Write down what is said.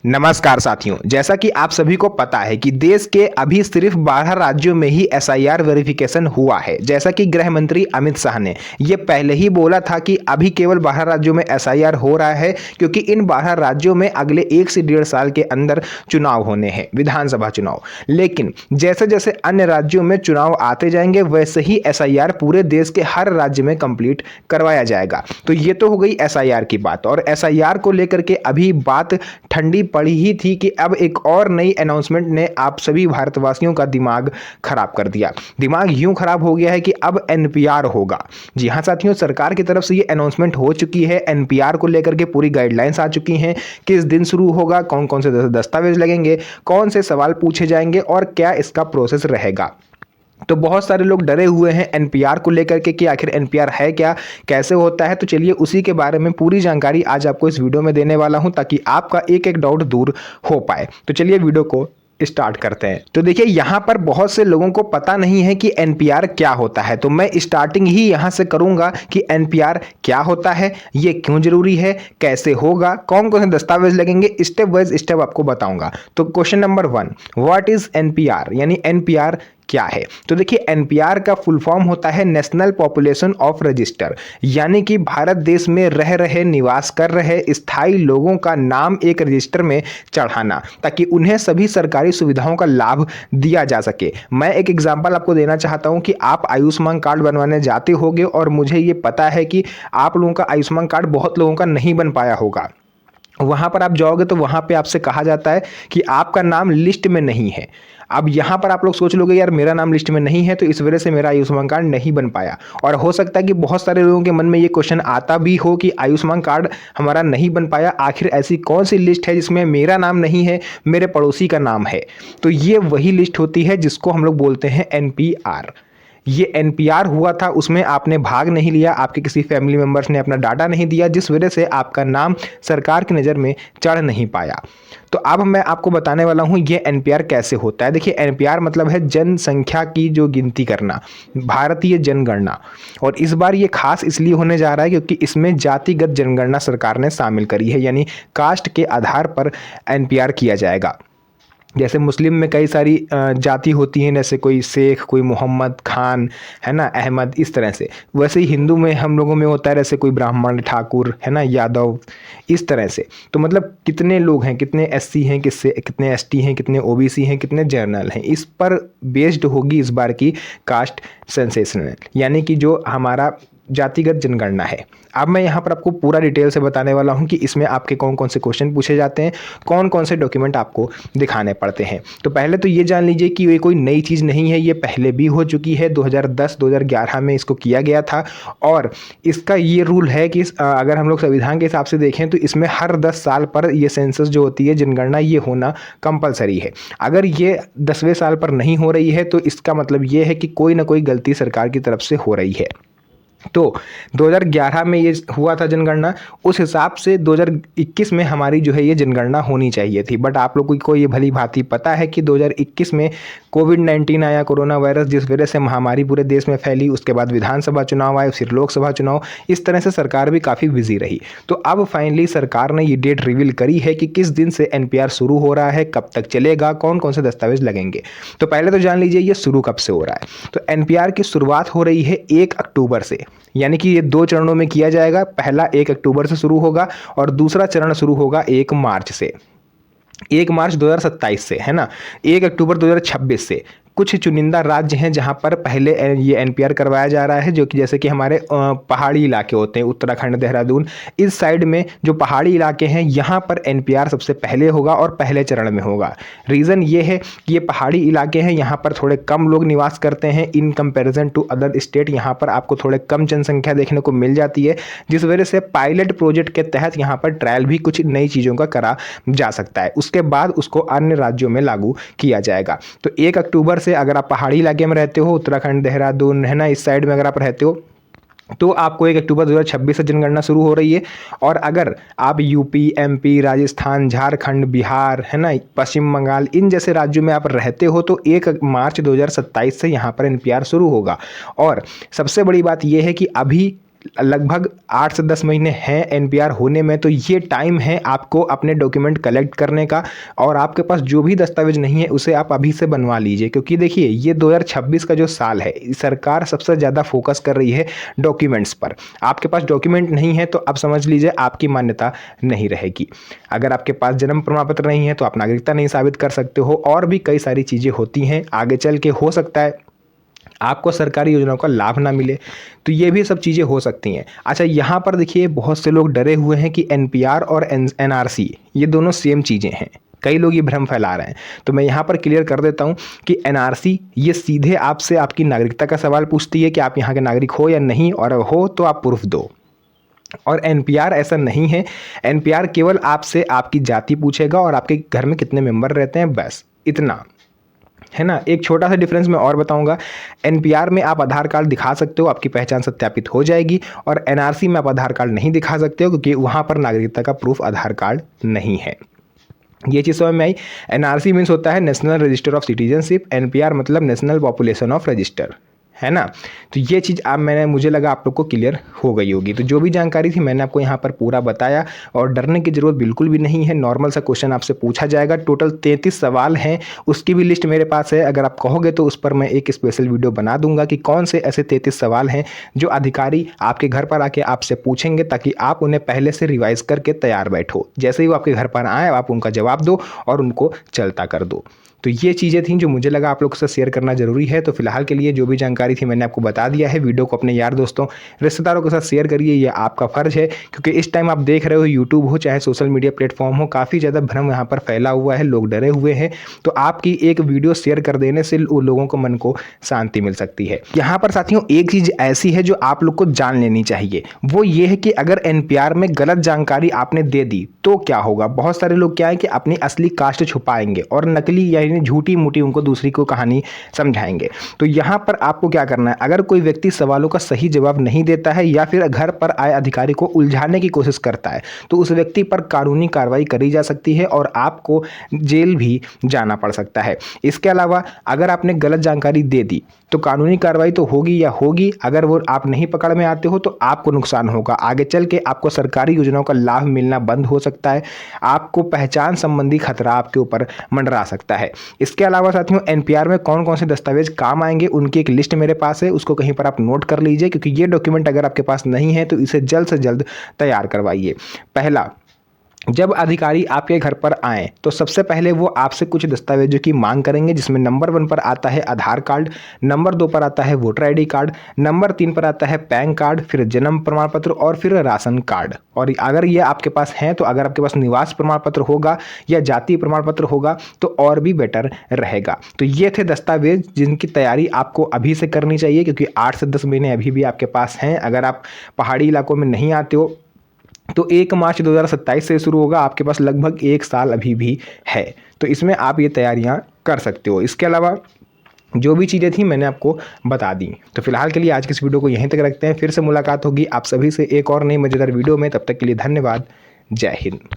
नमस्कार साथियों, जैसा कि आप सभी को पता है कि देश के अभी सिर्फ 12 राज्यों में ही एसआईआर वेरिफिकेशन हुआ है। जैसा कि गृह मंत्री अमित शाह ने ये पहले ही बोला था कि अभी केवल 12 राज्यों में एसआईआर हो रहा है, क्योंकि इन 12 राज्यों में अगले 1 से 1.5 साल के अंदर चुनाव होने हैं, विधानसभा चुनाव। लेकिन जैसे जैसे अन्य राज्यों में चुनाव आते जाएंगे, वैसे ही एसआईआर पूरे देश के हर राज्य में कंप्लीट करवाया जाएगा। तो ये तो हो गई एसआईआर की बात, और एसआईआर को लेकर के अभी बात ठंडी पड़ी ही थी कि अब एक और नई अनाउंसमेंट ने आप सभी भारतवासियों का दिमाग खराब कर दिया। दिमाग यूं खराब हो गया है कि अब एनपीआर होगा। जी हाँ साथियों, सरकार की तरफ से ये अनाउंसमेंट हो चुकी है। एनपीआर को लेकर के पूरी गाइडलाइंस आ चुकी हैं, किस दिन शुरू होगा, कौन कौन से दस्तावेज लगेंगे, कौन से सवाल पूछे जाएंगे और क्या इसका प्रोसेस रहेगा। तो बहुत सारे लोग डरे हुए हैं एनपीआर को लेकर के कि आखिर एनपीआर है क्या, कैसे होता है। तो चलिए उसी के बारे में पूरी जानकारी आज आपको इस वीडियो में देने वाला हूं, ताकि आपका एक एक डाउट दूर हो पाए। तो चलिए वीडियो को स्टार्ट करते हैं। तो देखिए, यहाँ पर बहुत से लोगों को पता नहीं है कि एनपीआर क्या होता है, तो मैं स्टार्टिंग ही यहाँ से करूँगा कि एनपीआर क्या होता है, ये क्यों जरूरी है, कैसे होगा, कौन कौन से दस्तावेज लगेंगे, स्टेप वाइज स्टेप आपको बताऊंगा। तो question number 1, what is NPR, यानी एनपीआर क्या है। तो देखिए, एनपीआर का फुल फॉर्म होता है नेशनल पॉपुलेशन ऑफ रजिस्टर, यानी कि भारत देश में रह रहे, निवास कर रहे स्थायी लोगों का नाम एक रजिस्टर में चढ़ाना, ताकि उन्हें सभी सरकारी सुविधाओं का लाभ दिया जा सके। मैं एक एग्जांपल आपको देना चाहता हूं कि आप आयुष्मान कार्ड बनवाने जाते होंगे, और मुझे ये पता है कि आप लोगों का आयुष्मान कार्ड बहुत लोगों का नहीं बन पाया होगा। वहाँ पर आप जाओगे तो वहाँ पे आपसे कहा जाता है कि आपका नाम लिस्ट में नहीं है। अब यहाँ पर आप लोग सोच लोगे, यार मेरा नाम लिस्ट में नहीं है तो इस वजह से मेरा आयुष्मान कार्ड नहीं बन पाया। और हो सकता है कि बहुत सारे लोगों के मन में ये क्वेश्चन आता भी हो कि आयुष्मान कार्ड हमारा नहीं बन पाया, आखिर ऐसी कौन सी लिस्ट है जिसमें मेरा नाम नहीं है, मेरे पड़ोसी का नाम है। तो ये वही लिस्ट होती है जिसको हम लोग बोलते हैं एनपीआर। ये एनपीआर हुआ था, उसमें आपने भाग नहीं लिया, आपके किसी फैमिली मेंबर्स ने अपना डाटा नहीं दिया, जिस वजह से आपका नाम सरकार की नज़र में चढ़ नहीं पाया। तो अब मैं आपको बताने वाला हूँ ये एनपीआर कैसे होता है। देखिए, एनपीआर मतलब है जनसंख्या की जो गिनती करना, भारतीय जनगणना। और इस बार ये खास इसलिए होने जा रहा है क्योंकि इसमें जातिगत जनगणना सरकार ने शामिल करी है, यानी कास्ट के आधार पर एनपीआर किया जाएगा। जैसे मुस्लिम में कई सारी जाति होती हैं, जैसे कोई शेख, कोई मोहम्मद, खान, है ना, अहमद, इस तरह से। वैसे ही हिंदू में हम लोगों में होता है, जैसे कोई ब्राह्मण, ठाकुर, है ना, यादव, इस तरह से। तो मतलब कितने लोग हैं, कितने एससी हैं, कितने एसटी हैं, कितने ओबीसी हैं, कितने जनरल हैं, इस पर बेस्ड होगी इस बार की कास्ट सेंसेशनल, यानी कि जो हमारा जातिगत जनगणना है। अब मैं यहाँ पर आपको पूरा डिटेल से बताने वाला हूँ कि इसमें आपके कौन कौन से क्वेश्चन पूछे जाते हैं, कौन कौन से डॉक्यूमेंट आपको दिखाने पड़ते हैं। तो पहले तो ये जान लीजिए कि ये कोई नई चीज़ नहीं है, ये पहले भी हो चुकी है। 2010-2011 में इसको किया गया था, और इसका ये रूल है कि अगर हम लोग संविधान के हिसाब से देखें तो इसमें हर 10 साल पर ये सेंसस जो होती है, जनगणना, ये होना कंपलसरी है। अगर ये 10वें साल पर नहीं हो रही है तो इसका मतलब ये है कि कोई ना कोई गलती सरकार की तरफ से हो रही है। तो 2011 में ये हुआ था जनगणना, उस हिसाब से 2021 में हमारी जो है ये जनगणना होनी चाहिए थी। बट आप लोगों को ये भली भांति पता है कि 2021 में कोविड-19 आया, कोरोना वायरस, जिस वजह से महामारी पूरे देश में फैली। उसके बाद विधानसभा चुनाव आए, फिर लोकसभा चुनाव, इस तरह से सरकार भी काफ़ी बिजी रही। तो अब फाइनली सरकार ने ये डेट रिवील करी है कि किस दिन से एनपीआर शुरू हो रहा है, कब तक चलेगा, कौन कौन से दस्तावेज लगेंगे। तो पहले तो जान लीजिए ये शुरू कब से हो रहा है। तो एनपीआर की शुरुआत हो रही है 1 अक्टूबर से, यानी कि ये 2 चरणों में किया जाएगा। पहला 1 अक्टूबर से शुरू होगा और दूसरा चरण शुरू होगा 1 मार्च से, 1 मार्च 2027 से, है ना, 1 अक्टूबर 2026 से। कुछ चुनिंदा राज्य हैं जहां पर पहले ये एनपीआर करवाया जा रहा है, जो कि जैसे कि हमारे पहाड़ी इलाके होते हैं, उत्तराखंड, देहरादून, इस साइड में जो पहाड़ी इलाके हैं यहाँ पर एनपीआर सबसे पहले होगा और पहले चरण में होगा। रीज़न ये है कि ये पहाड़ी इलाके हैं, यहाँ पर थोड़े कम लोग निवास करते हैं in comparison to other state. यहाँ पर आपको थोड़े कम जनसंख्या देखने को मिल जाती है, जिस वजह से पायलट प्रोजेक्ट के तहत यहाँ पर ट्रायल भी कुछ नई चीज़ों का करा जा सकता है। उसके बाद उसको अन्य राज्यों में लागू किया जाएगा। तो 1 अक्टूबर से अगर आप पहाड़ी इलाके में रहते हो, उत्तराखंड, देहरादून, है ना, इस साइड में अगर आप रहते हो, तो आपको 1 अक्टूबर 2026 से जनगणना शुरू हो रही है। और अगर आप यूपी, एमपी, राजस्थान, झारखंड, बिहार, है ना, पश्चिम बंगाल, इन जैसे राज्यों में आप रहते हो तो 1 मार्च 2027 से यहाँ पर एनपीआर शुरू होगा। और सबसे बड़ी बात यह है कि अभी लगभग 8 से 10 महीने हैं एनपीआर होने में, तो ये टाइम है आपको अपने डॉक्यूमेंट कलेक्ट करने का। और आपके पास जो भी दस्तावेज नहीं है उसे आप अभी से बनवा लीजिए, क्योंकि देखिए ये 2026 का जो साल है, सरकार सबसे ज़्यादा फोकस कर रही है डॉक्यूमेंट्स पर। आपके पास डॉक्यूमेंट नहीं है तो आप समझ लीजिए आपकी मान्यता नहीं रहेगी। अगर आपके पास जन्म प्रमाण पत्र नहीं है तो आप नागरिकता नहीं साबित कर सकते हो, और भी कई सारी चीज़ें होती हैं। आगे चल के हो सकता है आपको सरकारी योजनाओं का लाभ ना मिले, तो ये भी सब चीज़ें हो सकती हैं। अच्छा, यहाँ पर देखिए बहुत से लोग डरे हुए हैं कि एनपीआर और एनआरसी ये दोनों सेम चीज़ें हैं। कई लोग ये भ्रम फैला रहे हैं, तो मैं यहाँ पर क्लियर कर देता हूँ कि एनआरसी ये सीधे आपसे आपकी नागरिकता का सवाल पूछती है कि आप यहाँ के नागरिक हो या नहीं, और हो तो आप प्रूफ दो। और एनपीआर ऐसा नहीं है। एनपीआर केवल आपसे आपकी जाति पूछेगा और आपके घर में कितने मेंबर रहते हैं, बस इतना है ना। एक छोटा सा डिफरेंस मैं और बताऊंगा। एनपीआर में आप आधार कार्ड दिखा सकते हो, आपकी पहचान सत्यापित हो जाएगी, और एनआरसी में आप आधार कार्ड नहीं दिखा सकते हो, क्योंकि वहां पर नागरिकता का प्रूफ आधार कार्ड नहीं है। ये चीज़ समझ में आई। एनआरसी मीन्स होता है national register of citizenship, NPR मतलब नेशनल पॉपुलेशन ऑफ रजिस्टर, है ना। तो ये चीज़ मुझे लगा आप लोग को क्लियर हो गई होगी। तो जो भी जानकारी थी मैंने आपको यहाँ पर पूरा बताया, और डरने की ज़रूरत बिल्कुल भी नहीं है। नॉर्मल सा क्वेश्चन आपसे पूछा जाएगा। टोटल 33 सवाल हैं, उसकी भी लिस्ट मेरे पास है। अगर आप कहोगे तो उस पर मैं एक स्पेशल वीडियो बना दूंगा कि कौन से ऐसे 33 सवाल हैं जो अधिकारी आपके घर पर आके आपसे पूछेंगे, ताकि आप उन्हें पहले से रिवाइज करके तैयार बैठो। जैसे ही वो आपके घर पर आए आप उनका जवाब दो और उनको चलता कर दो। तो ये चीज़ें थी जो मुझे लगा आप लोगों से शेयर करना जरूरी है। तो फिलहाल के लिए जो भी जानकारी थी मैंने आपको बता दिया है। वीडियो को अपने यार दोस्तों रिश्तेदारों के साथ शेयर करिए, ये आपका फ़र्ज़ है, क्योंकि इस टाइम आप देख रहे हो यूट्यूब हो चाहे सोशल मीडिया प्लेटफॉर्म हो, काफ़ी ज़्यादा भ्रम यहाँ पर फैला हुआ है, लोग डरे हुए हैं। तो आपकी एक वीडियो शेयर कर देने से लोगों को मन को शांति मिल सकती है। यहाँ पर साथियों एक चीज़ ऐसी है जो आप लोग को जान लेनी चाहिए, वो ये है कि अगर एनपीआर में गलत जानकारी आपने दे दी तो क्या होगा। बहुत सारे लोग क्या है कि अपनी असली कास्ट छुपाएंगे और नकली यानी झूठी मूठी उनको दूसरी को कहानी समझाएंगे। तो यहाँ पर आपको क्या करना है, अगर कोई व्यक्ति सवालों का सही जवाब नहीं देता है या फिर घर पर आए अधिकारी को उलझाने की कोशिश करता है, तो उस व्यक्ति पर कानूनी कार्रवाई करी जा सकती है और आपको जेल भी जाना पड़ सकता है। इसके अलावा अगर आपने गलत जानकारी दे दी तो कानूनी कार्रवाई तो होगी या होगी, अगर वो आप नहीं पकड़ में आते हो तो आपको नुकसान होगा। आगे चल के आपको सरकारी योजनाओं का लाभ मिलना बंद हो सकता है, आपको पहचान संबंधी खतरा आपके ऊपर मंडरा सकता है। इसके अलावा साथियों एनपीआर में कौन कौन से दस्तावेज काम आएंगे उनकी एक लिस्ट मेरे पास है, उसको कहीं पर आप नोट कर लीजिए, क्योंकि ये डॉक्यूमेंट अगर आपके पास नहीं है तो इसे जल्द से जल्द तैयार करवाइए। पहला, जब अधिकारी आपके घर पर आएँ तो सबसे पहले वो आपसे कुछ दस्तावेजों की मांग करेंगे, जिसमें नंबर 1 पर आता है आधार कार्ड, नंबर 2 पर आता है वोटर आईडी कार्ड, नंबर 3 पर आता है पैन कार्ड, फिर जन्म प्रमाण पत्र और फिर राशन कार्ड। और अगर ये आपके पास हैं तो अगर आपके पास निवास प्रमाण पत्र होगा या जाति प्रमाण पत्र होगा तो और भी बेटर रहेगा। तो ये थे दस्तावेज जिनकी तैयारी आपको अभी से करनी चाहिए, क्योंकि 8 से 10 महीने अभी भी आपके पास हैं। अगर आप पहाड़ी इलाकों में नहीं आते हो तो 1 मार्च 2027 से शुरू होगा, आपके पास लगभग 1 साल अभी भी है, तो इसमें आप ये तैयारियां कर सकते हो। इसके अलावा जो भी चीज़ें थी मैंने आपको बता दी। तो फिलहाल के लिए आज की इस वीडियो को यहीं तक रखते हैं, फिर से मुलाकात होगी आप सभी से एक और नई मज़ेदार वीडियो में। तब तक के लिए धन्यवाद, जय हिंद।